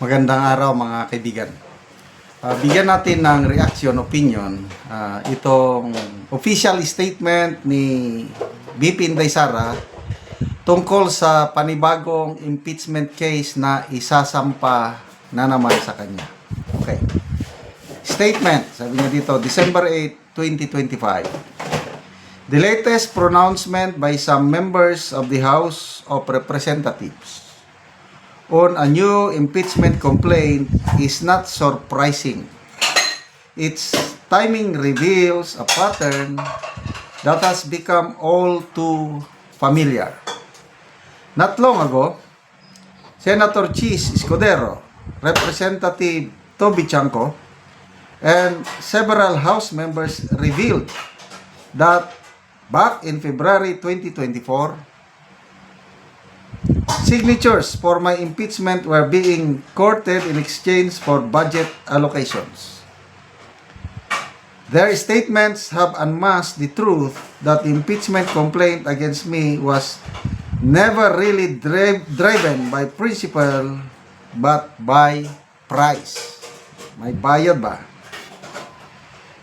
Magandang araw mga kaibigan. Bigyan natin ng reaction, opinion, itong official statement ni BP Inday Sara tungkol sa panibagong impeachment case na isasampa na naman sa kanya. Okay. Statement, sabi niya dito, December 8, 2025. The latest pronouncement by some members of the House of Representatives on a new impeachment complaint is not surprising. Its timing reveals a pattern that has become all too familiar. Not long ago, Senator Chis Escudero, Representative Toby Chanco, and several House members revealed that back in February 2024, signatures for my impeachment were being courted in exchange for budget allocations. Their statements have unmasked the truth that the impeachment complaint against me was never really driven by principle but by price. May bayad ba?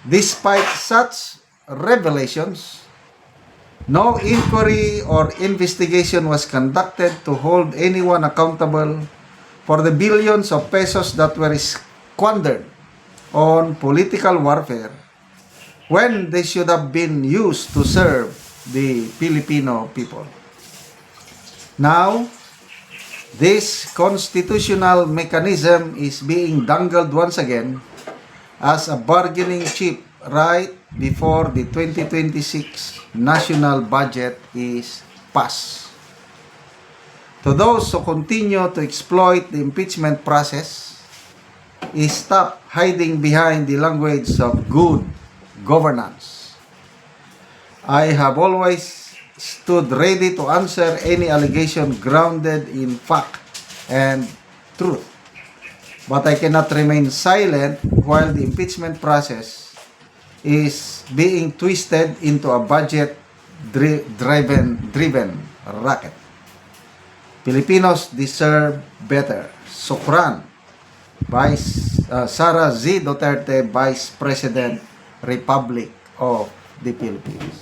Despite such revelations, no inquiry or investigation was conducted to hold anyone accountable for the billions of pesos that were squandered on political warfare when they should have been used to serve the Filipino people. Now, this constitutional mechanism is being dangled once again as a bargaining chip right before the 2026 national budget is passed. To those who continue to exploit the impeachment process, stop hiding behind the language of good governance. I have always stood ready to answer any allegation grounded in fact and truth. But I cannot remain silent while the impeachment process is being twisted into a budget-driven racket. Filipinos deserve better. Sukran. Sara Z. Duterte, Vice President, Republic of the Philippines.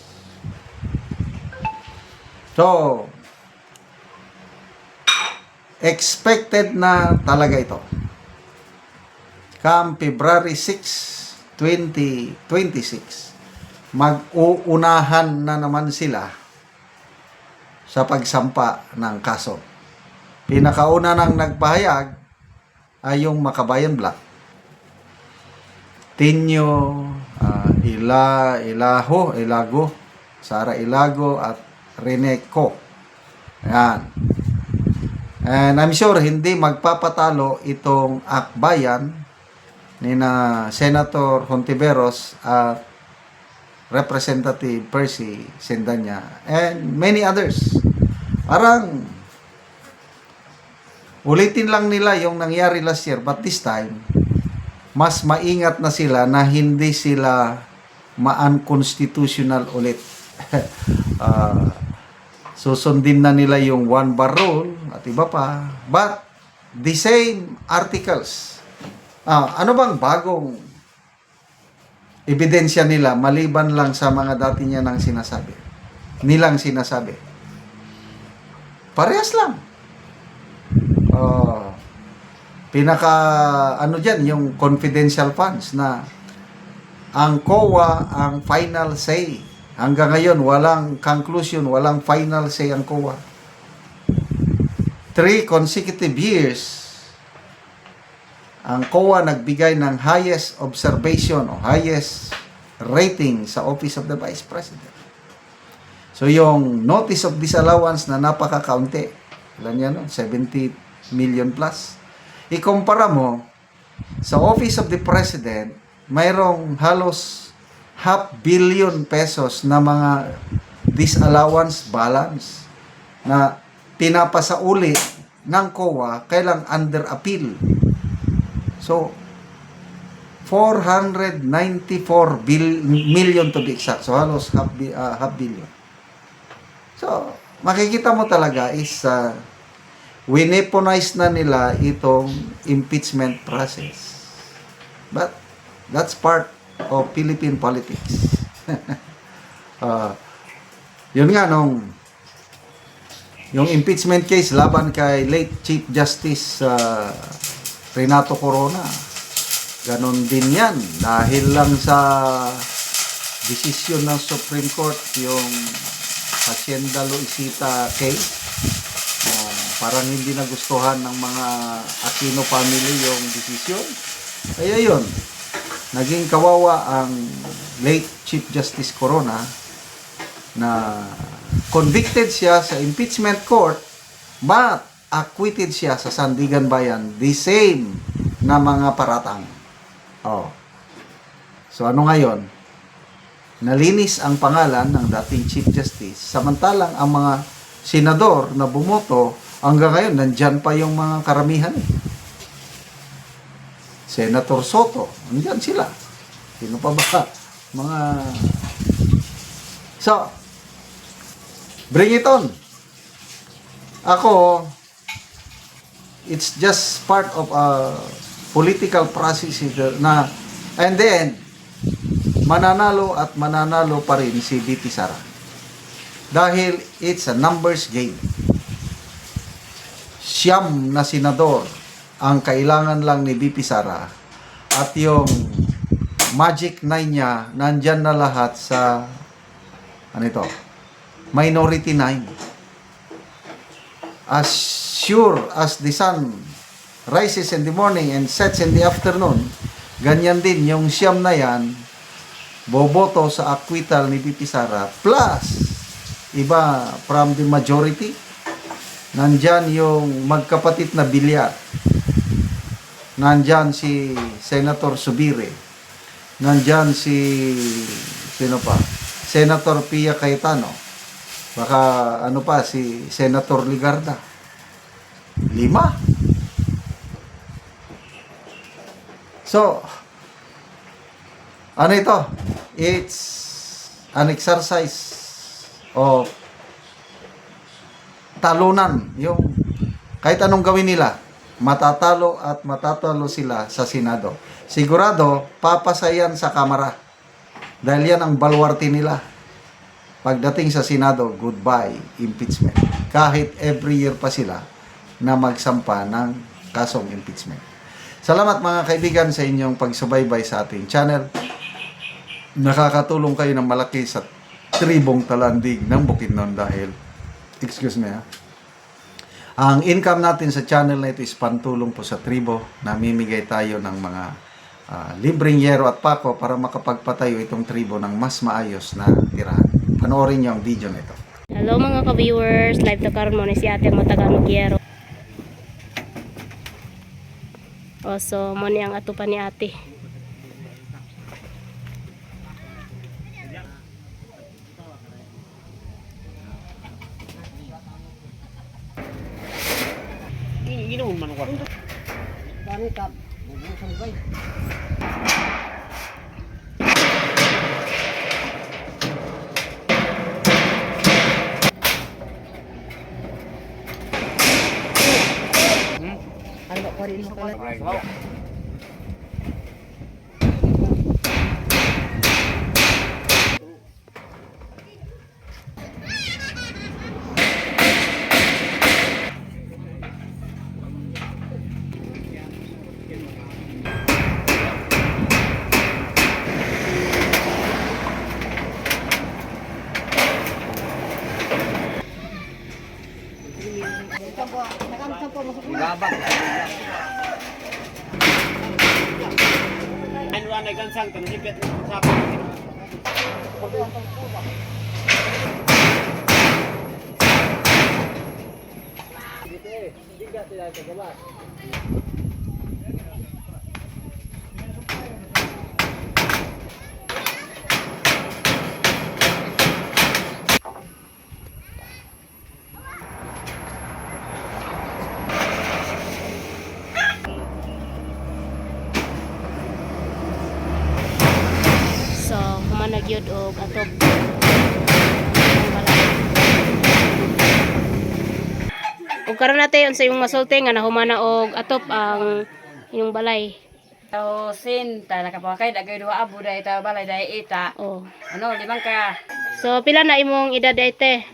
So, expected na talaga ito. Come February 6, 2026, mag-uunahan na naman sila sa pagsampa ng kaso. Pinakauna nang nagpahayag ay yung Makabayan Black. Tinyo, Ilago, Sara Ilago at Rene Co. Ayan. And I'm sure hindi magpapatalo itong akbayan ni na Senator Hontiveros at Representative Percy Sendanya and many others. Parang ulitin lang nila yung nangyari last year, but this time mas maingat na sila na hindi sila ma-unconstitutional ulit. Susundin na nila yung one bar rule at iba pa, but the same articles. Ano bang bagong ebidensya nila maliban lang sa mga dati nilang sinasabi? Parehas lang. Dyan, yung confidential funds na ang COA ang final say. Hanggang ngayon, walang conclusion, walang final say ang COA. 3 consecutive years, ang COA nagbigay ng highest observation o highest rating sa Office of the Vice President. So, yung notice of disallowance na napaka-kaunti, ilan yan, 70 million plus. Ikumpara mo, sa Office of the President, mayroong halos 500 million pesos na mga disallowance balance na pinapasauli ng COA kailang under appeal. So, 494 million to be exact. So, halos half billion. So, makikita mo talaga is wineponize na nila itong impeachment process. But that's part of Philippine politics. Yun nga, yung impeachment case laban kay late Chief Justice Renato Corona, ganon din yan. Dahil lang sa desisyon ng Supreme Court, yung Hacienda Luisita case, parang hindi nagustuhan ng mga Aquino family yung desisyon. Kaya yun, naging kawawa ang late Chief Justice Corona na convicted siya sa impeachment court but acquitted siya sa Sandigan Bayan, the same na mga paratang. So ano ngayon? Nalinis ang pangalan ng dating Chief Justice, samantalang ang mga senador na bumoto hanggang ngayon nandyan pa yung mga karamihan. Senator Soto, nandyan sila. Sino pa ba? Mga... So, bring it on. Ako, it's just part of a political process na, and then, mananalo at mananalo pa rin si VP Sara. Dahil it's a numbers game. Siyam na senador ang kailangan lang ni VP Sara at yung magic 9 niya nandyan na lahat sa minority 9. As sure as the sun rises in the morning and sets in the afternoon, ganyan din yung siyam na yan boboto sa acquittal ni VP Sara plus iba from the majority. Nandyan yung magkapatid na Villar, nandyan si Senator Subire, nandyan si Senator Pia Cayetano, baka si Senator Ligarda. 5. So ito? It's an exercise of talunan. Yung kahit anong gawin nila, matatalo at matatalo sila sa Senado. Sigurado, papasayan sa Kamara. Dahil yan ang baluarte nila. Pagdating sa Senado, goodbye, impeachment. Kahit every year pa sila na magsampa ng kasong impeachment. Salamat mga kaibigan sa inyong pagsubaybay sa ating channel. Nakakatulong kayo ng malaki sa tribong talandig ng Bukidnon dahil ang income natin sa channel na ito is pantulong po sa tribo. Namimigay tayo ng mga libreng yero at pako para makapagpatayo itong tribo ng mas maayos na tirahan. Panoorin niyo ang video na ito. Hello mga ka-viewers, live to karon mo ni si Ate ang Matagalog Yero. So mo ni ang atupan ni Ate. Ginoon man ko. Dami kap. Bubusang bay. Ano ko rin mo pala. Ano anay gansang tanipet sa Nagyod og atop og karon natin sa imong masulti nga nahumana og atop ang inyong balay. Tao sin ta nakapakay dagay duha abo dai ta balay dai ita. Oh. Ano limang ka? So pila na imong edad ite?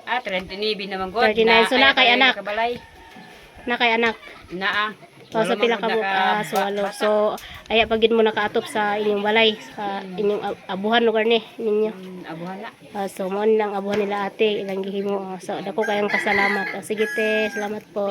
39 naman gud. 39. So, na kay anak? Balay. Na kay anak. Naa. So sa pila ka so walo. So aya pagid mo nakaatop sa inyong balay sa inyong abuhan lugar ni ninyo. Abuhan na. So mo lang abuhan nila ate ilang gihimo. So dako kayong pasalamat. Sige te, salamat po.